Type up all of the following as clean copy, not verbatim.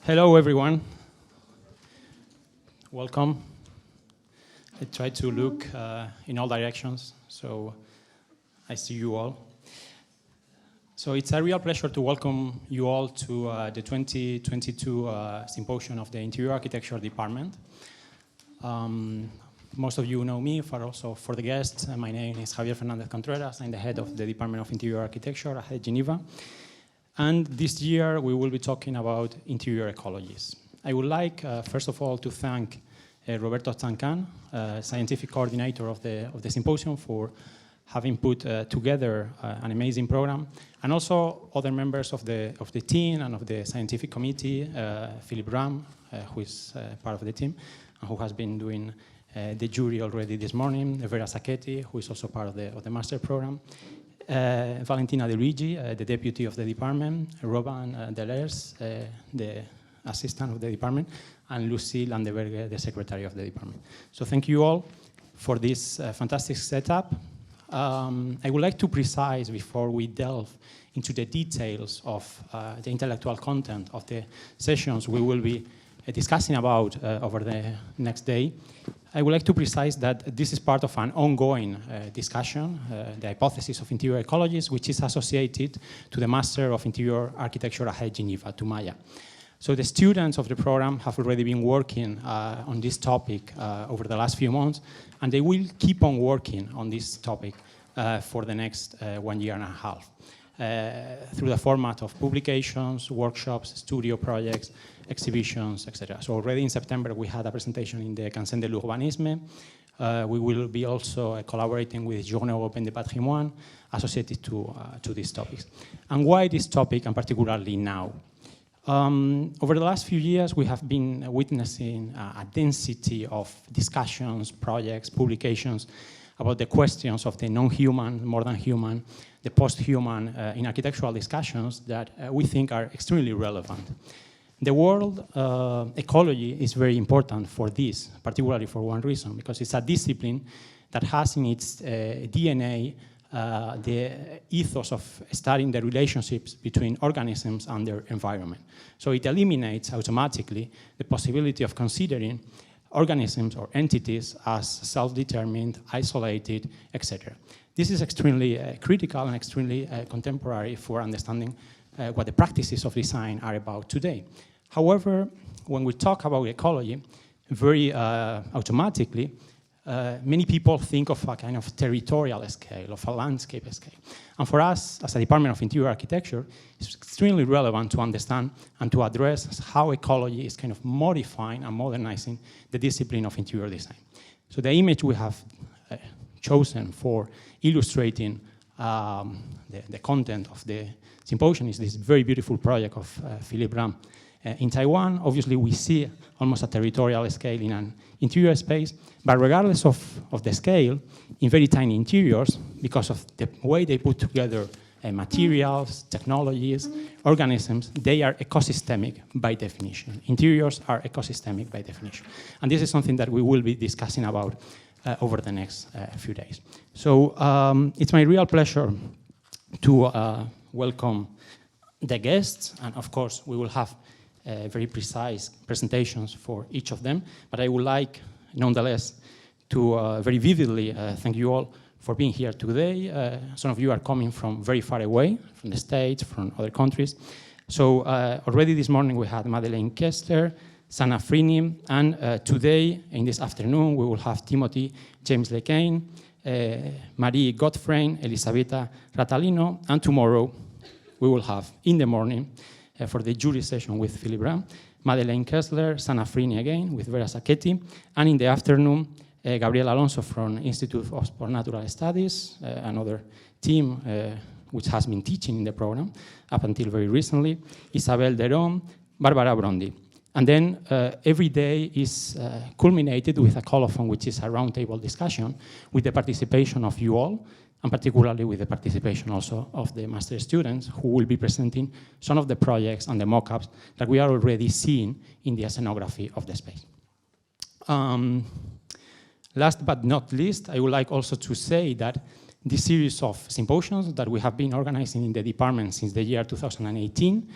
Hello, everyone. Welcome. I try to look in all directions, so I see you all. So it's a real pleasure to welcome you all to the 2022 Symposium of the Interior Architecture Department. Most of you know me, but also for the guests, my name is Javier Fernandez Contreras. I'm the head of the Department of Interior Architecture at Geneva. And this year, we will be talking about interior ecologies. I would like, first of all, to thank Roberto Zancan, scientific coordinator of the symposium, for having put together an amazing program, and also other members of the team and of the scientific committee, Philip Ram, who is part of the team, and who has been doing the jury already this morning, Vera Sacchetti, who is also part of the master program, Valentina De Luigi, the deputy of the department, Robin Delers, the assistant of the department, and Lucy Landeberger, the secretary of the department. So thank you all for this fantastic setup. I would like to precise, before we delve into the details of the intellectual content of the sessions we will be discussing about over the next day, I would like to precise that this is part of an ongoing discussion, the hypothesis of interior ecologies, which is associated to the Master of Interior Architecture at Geneva, to Maya. So the students of the program have already been working on this topic over the last few months, and they will keep on working on this topic for the next 1 year and a half. Through the format of publications, workshops, studio projects, exhibitions, etc. So already in September we had a presentation in the Cansen de l'Urbanisme. We will be also collaborating with Journée Européenne de Patrimoine associated to these topics. And why this topic, and particularly now? Over the last few years, we have been witnessing a density of discussions, projects, publications about the questions of the non-human, more than human, the post-human in architectural discussions that we think are extremely relevant. The world ecology is very important for this, particularly for one reason, because it's a discipline that has in its DNA the ethos of studying the relationships between organisms and their environment. So it eliminates automatically the possibility of considering organisms or entities as self-determined, isolated, etc. This is extremely critical and extremely contemporary for understanding what the practices of design are about today. However, when we talk about ecology, very automatically, many people think of a kind of territorial scale, of a landscape scale. And for us, as a Department of Interior Architecture, it's extremely relevant to understand and to address how ecology is kind of modifying and modernizing the discipline of interior design. So the image we have chosen for illustrating the content of the symposium is this very beautiful project of Philip Ram in Taiwan. Obviously, we see almost a territorial scale in an interior space, but regardless of the scale, in very tiny interiors, because of the way they put together materials, technologies, organisms, they are ecosystemic by definition. Interiors are ecosystemic by definition. And this is something that we will be discussing about over the next few days. So it's my real pleasure to welcome the guests, and of course we will have very precise presentations for each of them, but I would like, nonetheless, to very vividly thank you all for being here today. Some of you are coming from very far away, from the States, from other countries. So already this morning we had Madeleine Kester, Sana Frini, and today, in this afternoon, we will have Timothy James Lecain, Marie Godfrey, Elisabetta Ratalino, and tomorrow we will have, in the morning, for the jury session with Philip Ram, Madeleine Kessler, Sana Frini again, with Vera Sacchetti, and in the afternoon, Gabriel Alonso from Institute of Supernatural Studies, another team which has been teaching in the program up until very recently, Isabel Deron, Barbara Brondi. And then every day is culminated with a colophon, which is a roundtable discussion with the participation of you all, and particularly with the participation also of the master students who will be presenting some of the projects and the mock-ups that we are already seeing in the scenography of the space. Last but not least, I would like also to say that This series of symposiums that we have been organizing in the department since the year 2018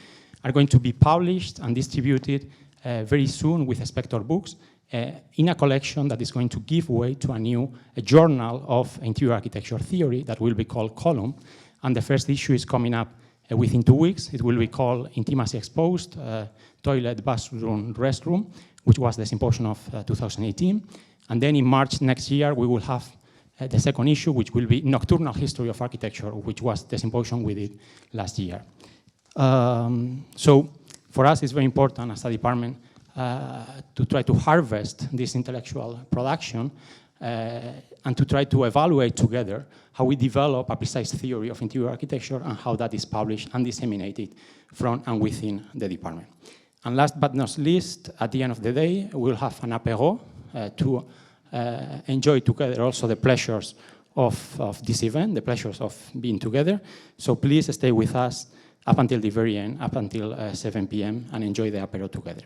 are going to be published and distributed very soon with Spector Books in a collection that is going to give way to a journal of interior architecture theory that will be called Column. And the first issue is coming up within 2 weeks. It will be called Intimacy Exposed, Toilet, Bathroom, Restroom, which was the symposium of 2018. And then in March next year, we will have the second issue, which will be Nocturnal History of Architecture, which was the symposium we did last year. So for us, it's very important as a department to try to harvest this intellectual production and to try to evaluate together how we develop a precise theory of interior architecture and how that is published and disseminated from and within the department. And last but not least, at the end of the day, we'll have an apéro to enjoy together also the pleasures of this event, the pleasures of being together. So please stay with us up until the very end, up until 7 p.m. and enjoy the apéro together.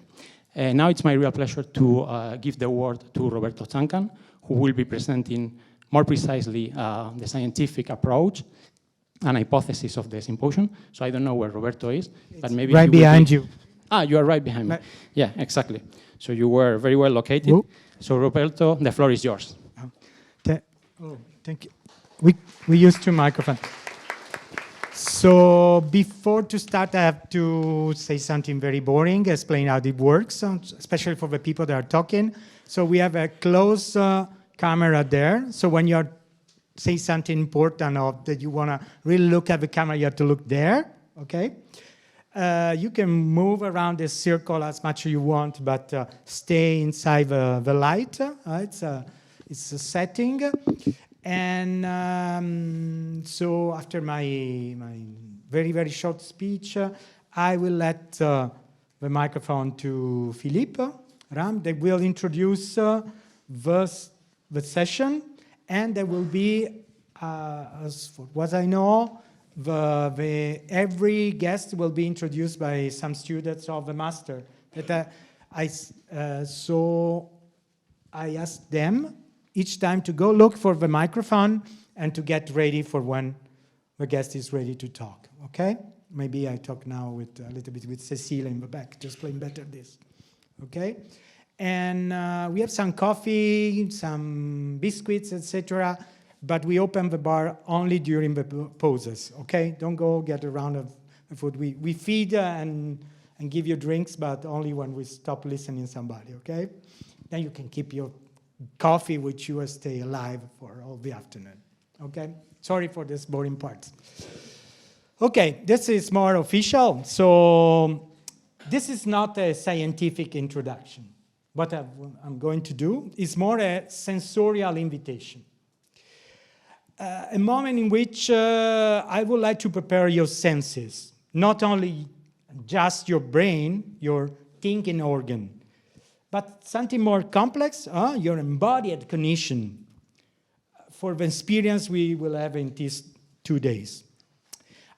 Now it's my real pleasure to give the word to Roberto Zancan, who will be presenting more precisely the scientific approach and hypothesis of the symposium. So I don't know where Roberto is, but maybe right behind you. Ah, you are right behind me. Yeah, exactly. So you were very well located. Whoa. So Roberto, the floor is yours. Thank you. We use 2 microphones. So before to start, I have to say something very boring, explain how it works, especially for the people that are talking. So we have a close camera there. So when you say something important or that you want to really look at the camera, you have to look there, okay? You can move around this circle as much as you want, but stay inside the light. It's a setting. And so after my very, very short speech, I will let the microphone to Philippe Ram. They will introduce the session, and there will be, as for what I know, every guest will be introduced by some students of the master. So I asked them each time to go look for the microphone and to get ready for when the guest is ready to talk, okay? Maybe I talk now with a little bit with Cecilia in the back, just playing better this, okay? And we have some coffee, some biscuits, etc., but we open the bar only during the pauses, okay? Don't go get a round of food. We feed and give you drinks, but only when we stop listening to somebody, okay? Then you can keep your coffee, which you will stay alive for all the afternoon, okay? Sorry for this boring part. Okay, this is more official. So this is not a scientific introduction. What I'm going to do is more a sensorial invitation. A moment in which I would like to prepare your senses, not only just your brain, your thinking organ, but something more complex, your embodied cognition for the experience we will have in these 2 days.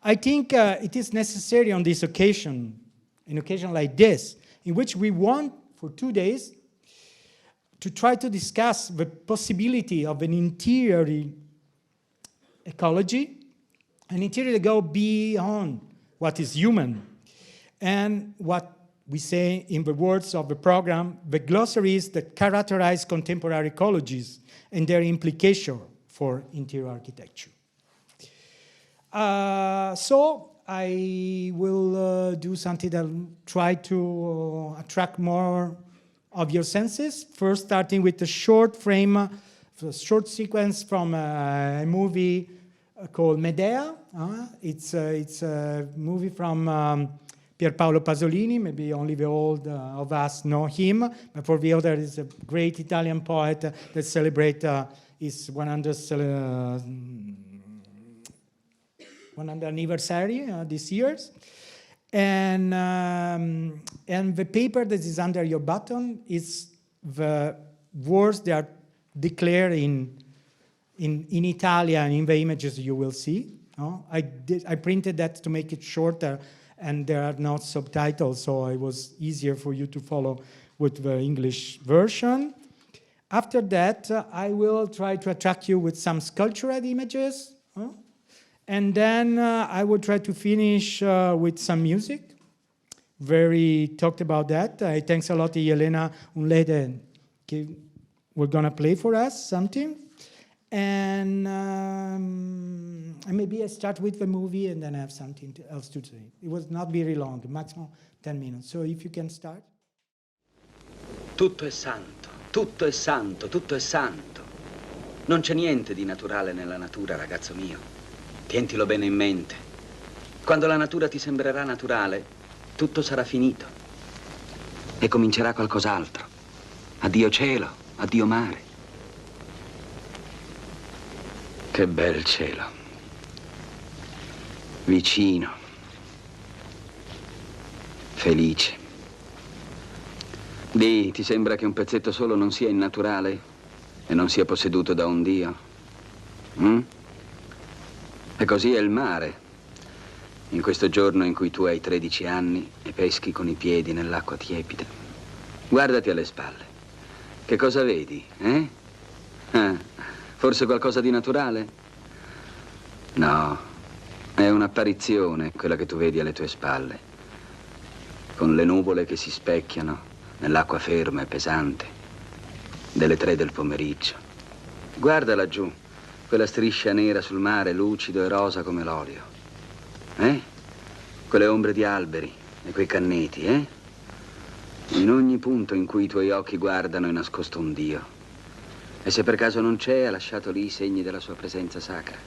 I think it is necessary on this occasion, an occasion like this, in which we want for 2 days to try to discuss the possibility of an interior ecology, an interior that go beyond what is human, and what we say in the words of the program, the glossaries that characterize contemporary ecologies and their implication for interior architecture. So I will do something that will try to attract more of your senses. First, starting with a short frame, a short sequence from a movie called Medea. It's a movie from Pierpaolo Pasolini. Maybe only the old of us know him, but for the other, he's a great Italian poet that celebrates his 100th anniversary this year. And the paper that is under your button is the words that are declared in Italian in the images you will see. I printed that to make it shorter, and there are no subtitles, so it was easier for you to follow with the English version. After that, I will try to attract you with some sculptural images, And then I will try to finish with some music. Talked about that. Thanks a lot to Elena Unlede. We're going to play for us something. And maybe I start with the movie and then I have something else to say. It will not be very long, maximum 10 minutes. So if you can start. Tutto è santo, tutto è santo, tutto è santo. Non c'è niente di naturale nella natura, ragazzo mio. Tientilo bene in mente. Quando la natura ti sembrerà naturale, tutto sarà finito. E comincerà qualcos'altro. Addio cielo, addio mare. Che bel cielo. Vicino. Felice. Di, ti sembra che un pezzetto solo non sia innaturale e non sia posseduto da un dio? E così è il mare. In questo giorno in cui tu hai 13 anni e peschi con i piedi nell'acqua tiepida. Guardati alle spalle. Che cosa vedi, eh? Forse qualcosa di naturale? No, è un'apparizione quella che tu vedi alle tue spalle, con le nuvole che si specchiano nell'acqua ferma e pesante delle 3 del pomeriggio. Guarda laggiù, quella striscia nera sul mare, lucido e rosa come l'olio. Quelle ombre di alberi e quei canneti, In ogni punto in cui i tuoi occhi guardano è nascosto un Dio. E se per caso non c'è, ha lasciato lì i segni della sua presenza sacra.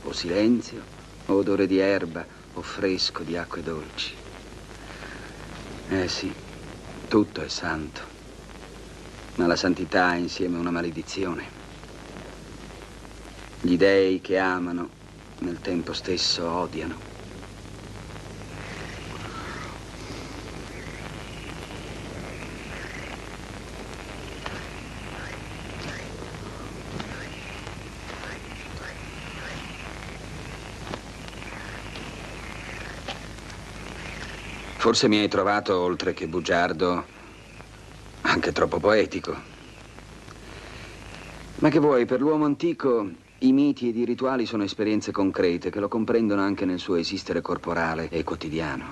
O silenzio, o odore di erba, o fresco di acque dolci. Sì, tutto è santo. Ma la santità è insieme una maledizione. Gli dei che amano, nel tempo stesso odiano. Forse mi hai trovato, oltre che bugiardo, anche troppo poetico. Ma che vuoi, per l'uomo antico i miti ed i rituali sono esperienze concrete che lo comprendono anche nel suo esistere corporale e quotidiano.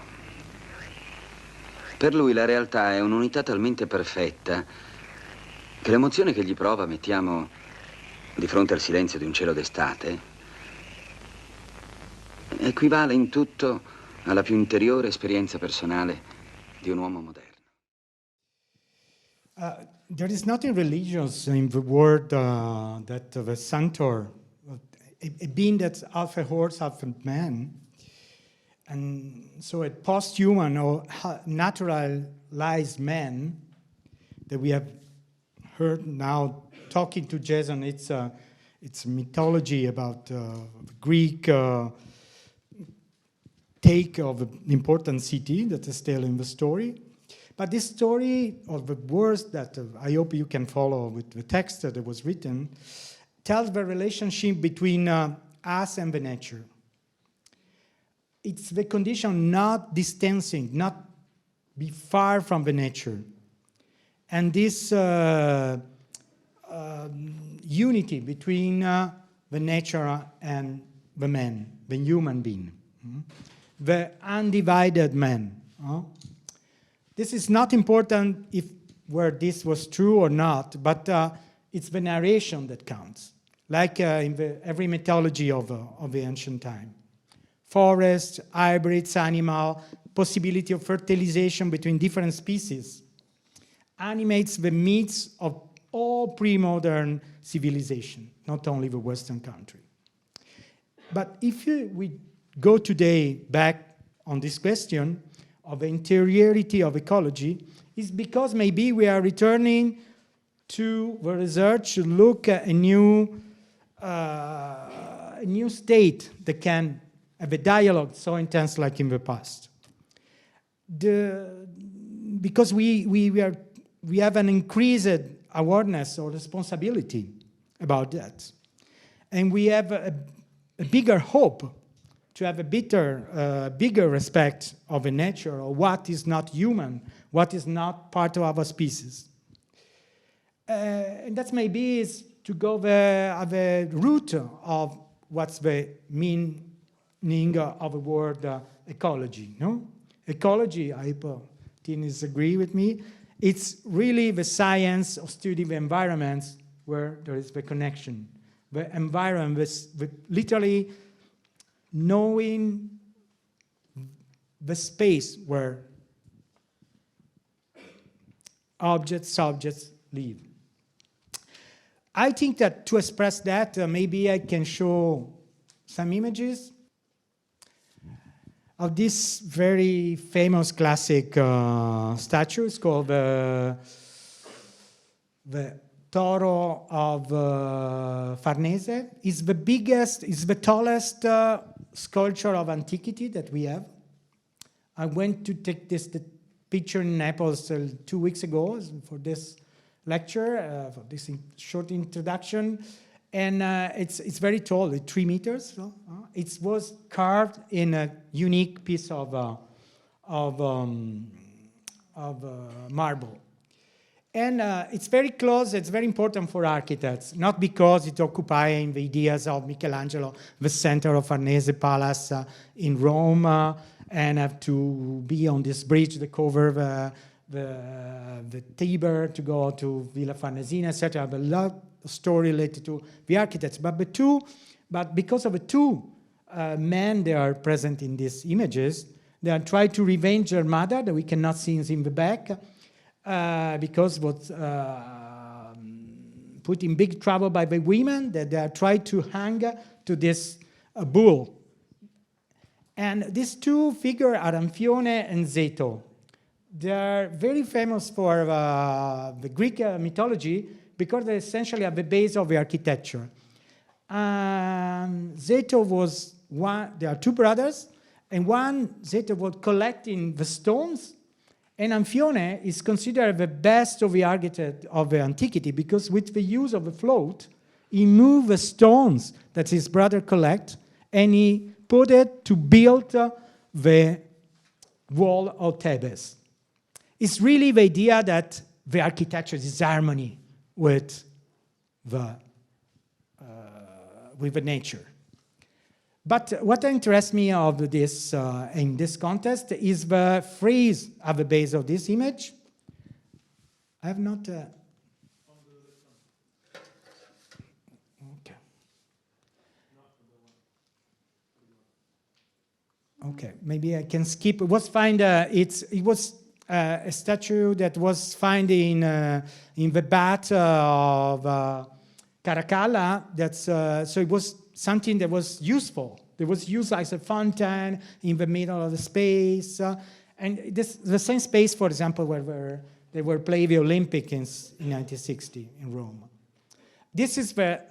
Per lui la realtà è un'unità talmente perfetta che l'emozione che gli prova, mettiamo, di fronte al silenzio di un cielo d'estate, equivale in tutto alla più interiore esperienza personale di un uomo moderno. There is nothing religious in the word that the centaur, a being that's half a horse, half a man, and so a post-human or naturalized man that we have heard now talking to Jason. It's mythology about Greek take of an important city that is still in the story. But this story of the words that I hope you can follow with the text that was written tells the relationship between us and the nature. It's the condition not distancing, not be far from the nature. And this unity between the nature and the man, the human being. The undivided man. This is not important if where this was true or not, but it's the narration that counts, like in every mythology of the ancient time. Forest, hybrids, animal, possibility of fertilization between different species animates the myths of all pre-modern civilization, not only the Western country. But if we go today back on this question of the interiority of ecology, is because maybe we are returning to the research to look at a new state that can have a dialogue so intense like in the past. Because we have an increased awareness or responsibility about that. And we have a bigger hope to have a bigger respect of the nature, or what is not human, what is not part of our species. And that maybe is to go at the root of what's the meaning of the word ecology. No? Ecology, I hope Tinis agree with me, it's really the science of studying the environments where there is the connection. The environment, with literally knowing the space where objects, subjects live. I think that to express that, maybe I can show some images of this very famous classic statue. It's called the Toro of Farnese. It's the biggest, it's the tallest sculpture of antiquity that we have. I went to take the picture in Naples 2 weeks ago for this lecture, for this short introduction. And it's very tall, 3 meters. So, it was carved in a unique piece of marble. And it's very close, it's very important for architects, not because it occupies the ideas of Michelangelo, the center of Farnese Palace in Rome, and have to be on this bridge that cover the Tiber to go to Villa Farnesina, etc. A lot of story related to the architects. But because of the two men that are present in these images, they are trying to revenge their mother that we cannot see in the back, because was put in big trouble by the women that they are trying to hang to this bull. And these two figures are Amphione and Zeto. They are very famous for the Greek mythology because they essentially are the base of the architecture. Zeto was one, there are two brothers, and one, Zeto, was collecting the stones, and Amphione is considered the best of the architect of the antiquity because with the use of the float, he moved the stones that his brother collect, and he put it to build the wall of Thebes. It's really the idea that the architecture is harmony with the nature. But what interests me of this in this contest is the phrase at the base of this image. I have not. Okay. Okay, maybe I can skip. It was it was a statue that was found in the bath of Caracalla. That's so it was something that was useful. It was used as a fountain in the middle of the space, and the same space, for example, where they were playing the Olympics in 1960 in Rome. This is the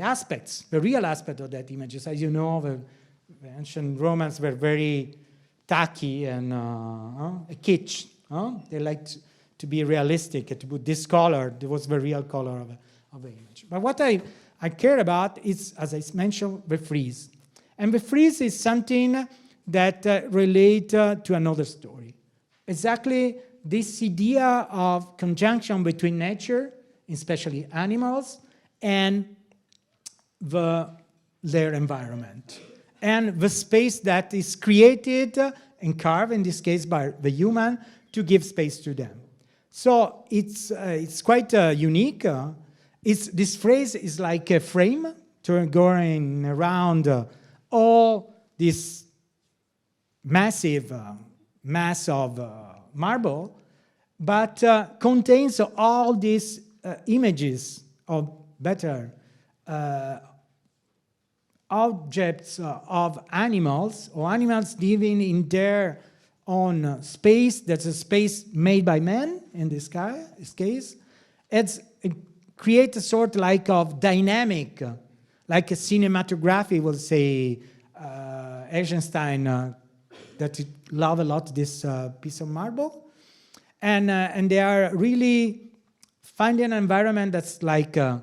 aspects, the real aspect of that images. As you know, the ancient Romans were very tacky and kitsch. They liked to be realistic, to put this color. There was the real color of the image. But what I care about is, as I mentioned, the frieze. And the frieze is something that relates to another story. Exactly this idea of conjunction between nature, especially animals, and their environment. And the space that is created and carved, in this case by the human, to give space to them. So it's quite unique. This phrase is like a frame going around all this massive mass of marble, but contains all these images of better objects of animals, or animals living in their own space. That's a space made by man in this case. It creates a sort like of dynamic, like a cinematography will say, Eisenstein, that love a lot this piece of marble. And they are really finding an environment that's like, at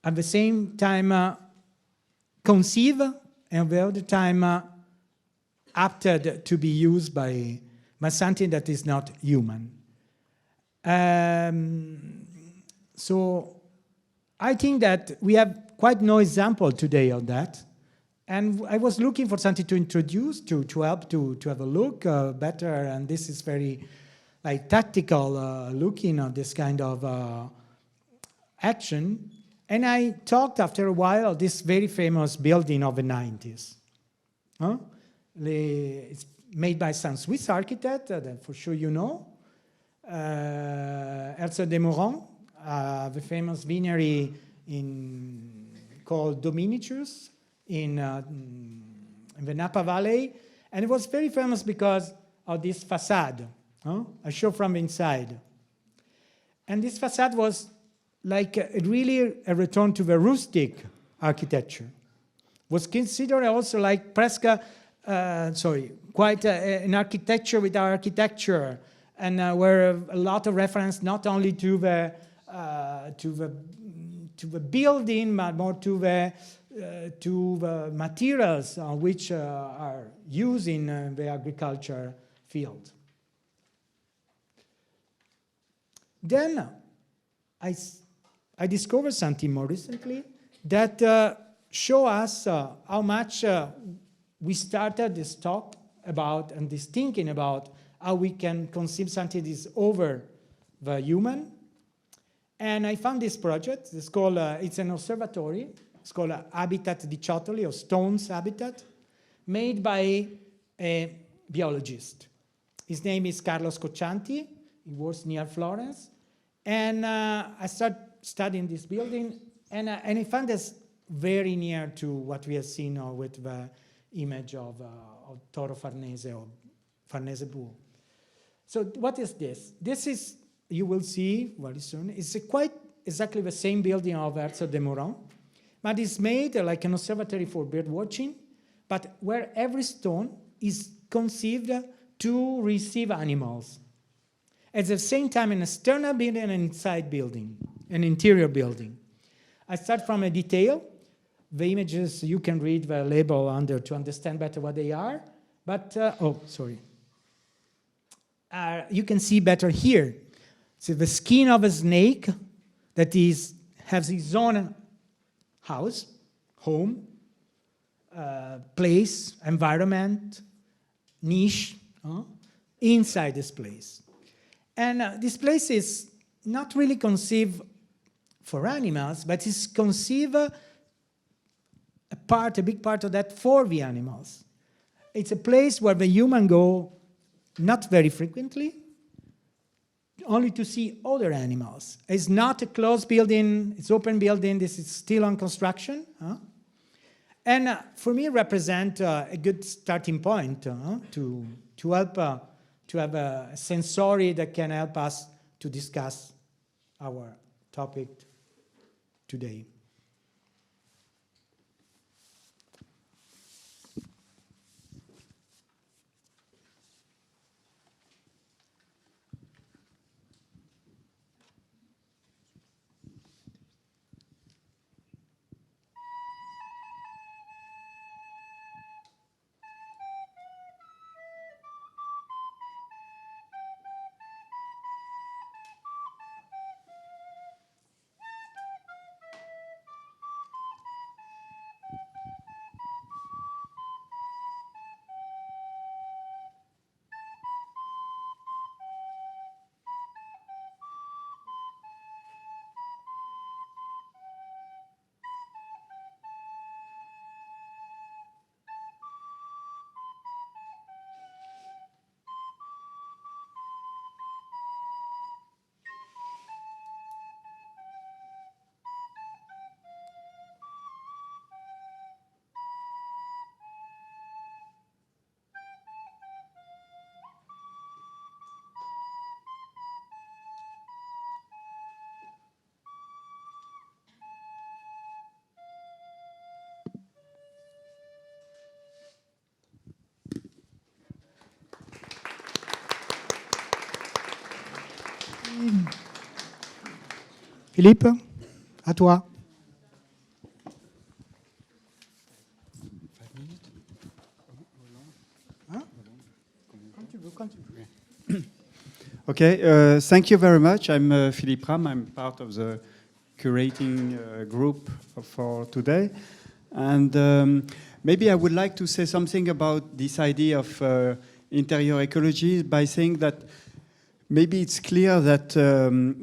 the same time, conceive, and at the other time, apted to be used by something that is not human. So I think that we have quite no example today of that. And I was looking for something to introduce, to help to have a look better. And this is very like tactical looking at this kind of action. And I talked after a while of this very famous building of the 90s. It's made by some Swiss architect that for sure you know. Herzog de Meuron, the famous vinery called Dominicius in the Napa Valley. And it was very famous because of this facade. I show from inside. And this facade was like really a return to the rustic architecture. Was considered also like quite an architecture with our architecture, and were a lot of reference not only to the building, but more to the materials which are used in the agriculture field. Then I discovered something more recently that show us how much we started this talk about and this thinking about how we can conceive something that is over the human. And I found this project. It's called, it's an observatory. It's called Habitat di Ciottoli, or Stones Habitat, made by a biologist. His name is Carlos Coccianti. He works near Florence. And I started studying this building, and I found this very near to what we have seen with the image of Toro Farnese or Farnese Bull. So what is this? This is, you will see very soon, it's quite exactly the same building of Herzog de Meuron, but it's made like an observatory for bird watching, but where every stone is conceived to receive animals. At the same time, an external building and an inside building, an interior building. I start from a detail. The images, you can read the label under to understand better what they are. But, you can see better here. So the skin of a snake that has its own house, home, place, environment, niche, inside this place. And this place is not really conceived for animals, but it's conceived a big part of that for the animals. It's a place where the human go not very frequently, only to see other animals. It's not a closed building, it's open building, this is still on construction. And for me, it represents a good starting point to help to have a sensory that can help us to discuss our topic today. Philippe, à toi. 5 minutes. Hein? Quand tu veux. Okay, thank you very much. I'm Philippe Ram. I'm part of the curating group for today. And maybe I would like to say something about this idea of interior ecology by saying that maybe it's clear that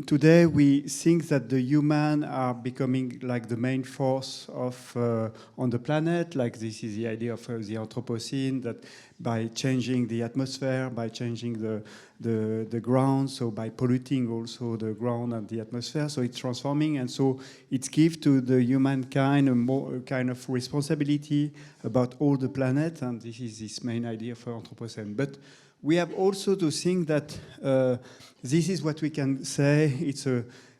today we think that the human are becoming like the main force of on the planet. Like this is the idea of the Anthropocene, that by changing the atmosphere, by changing the ground, so by polluting also the ground and the atmosphere, so it's transforming, and so it gives to the humankind a more kind of responsibility about all the planet, and this is this main idea for Anthropocene. But we have also to think that this is what we can say. It's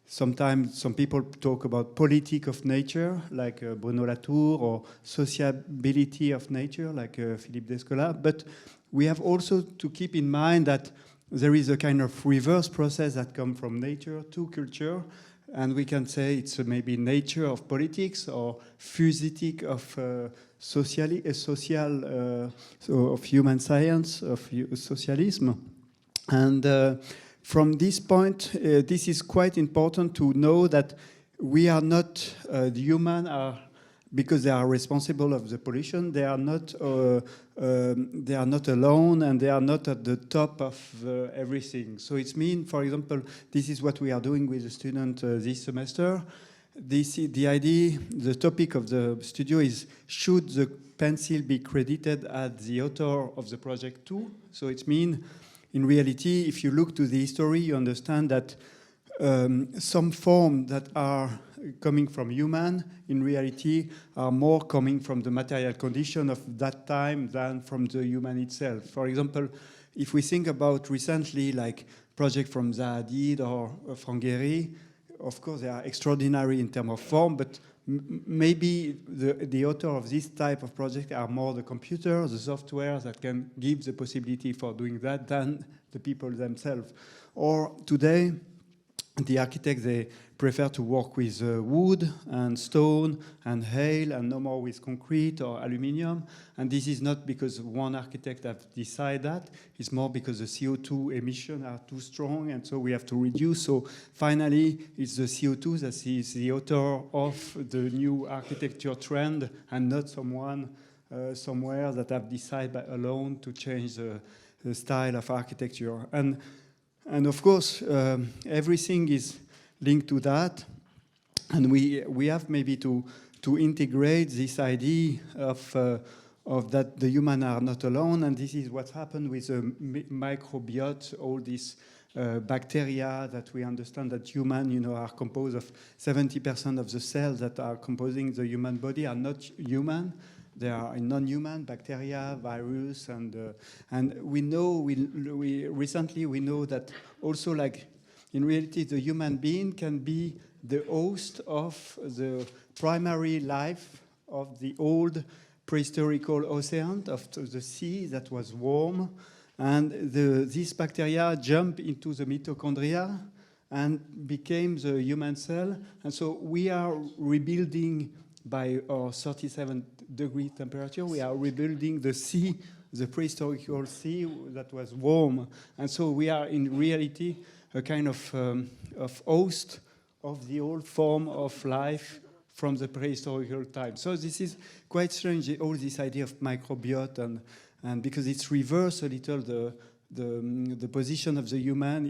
sometimes some people talk about politic of nature, like Bruno Latour, or sociability of nature, like Philippe Descola. But we have also to keep in mind that there is a kind of reverse process that comes from nature to culture. And we can say it's maybe nature of politics or physitic of of human science, of socialism. And from this point, this is quite important to know that we are not, the human are, because they are responsible of the pollution, they are not alone, and they are not at the top of everything. So it's mean, for example, this is what we are doing with the student this semester. The idea, the topic of the studio is, should the pencil be credited as the author of the project too? So it means, in reality, if you look to the history, you understand that some forms that are coming from human, in reality, are more coming from the material condition of that time than from the human itself. For example, if we think about recently, like project from Zaha Hadid or from Gehry, of course, they are extraordinary in terms of form, but maybe the author of this type of project are more the computer, the software that can give the possibility for doing that than the people themselves. Or today, the architects, they prefer to work with wood and stone and hail and no more with concrete or aluminium. And this is not because one architect has decided that. It's more because the CO2 emissions are too strong, and so we have to reduce. So finally, it's the CO2 that is the author of the new architecture trend, and not someone somewhere that have decided alone to change the style of architecture. And of course, everything is linked to that, and we have maybe to integrate this idea of that the human are not alone, and this is what's happened with the microbiota, all these bacteria that we understand that human, are composed of 70% of the cells that are composing the human body are not human. They are non-human bacteria, virus, and we know we recently know that also, like, in reality, the human being can be the host of the primary life of the old prehistorical ocean, of the sea that was warm, and these bacteria jump into the mitochondria and became the human cell, and so we are rebuilding by our 37-degree temperature. We are rebuilding the sea, the prehistorical sea that was warm, and so we are in reality a kind of host of the old form of life from the prehistorical time. So this is quite strange, all this idea of microbiota, and because it's reversed a little the position of the human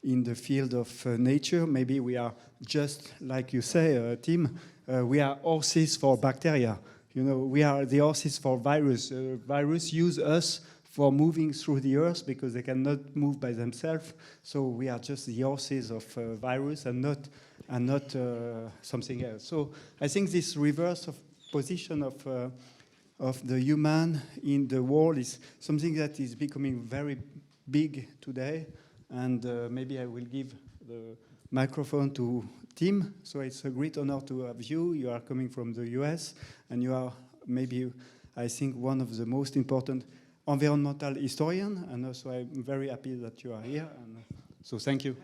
in the field of nature. Maybe we are just, like you say, Tim, we are horses for bacteria. We are the horses for virus. Virus use us for moving through the earth because they cannot move by themselves. So we are just the horses of virus and not something else. So I think this reverse of position of the human in the world is something that is becoming very big today. And maybe I will give the microphone to Tim. So it's a great honor to have you. You are coming from the US, and you are maybe, I think, one of the most important environmental historian. And also I'm very happy that you are here. And so thank you.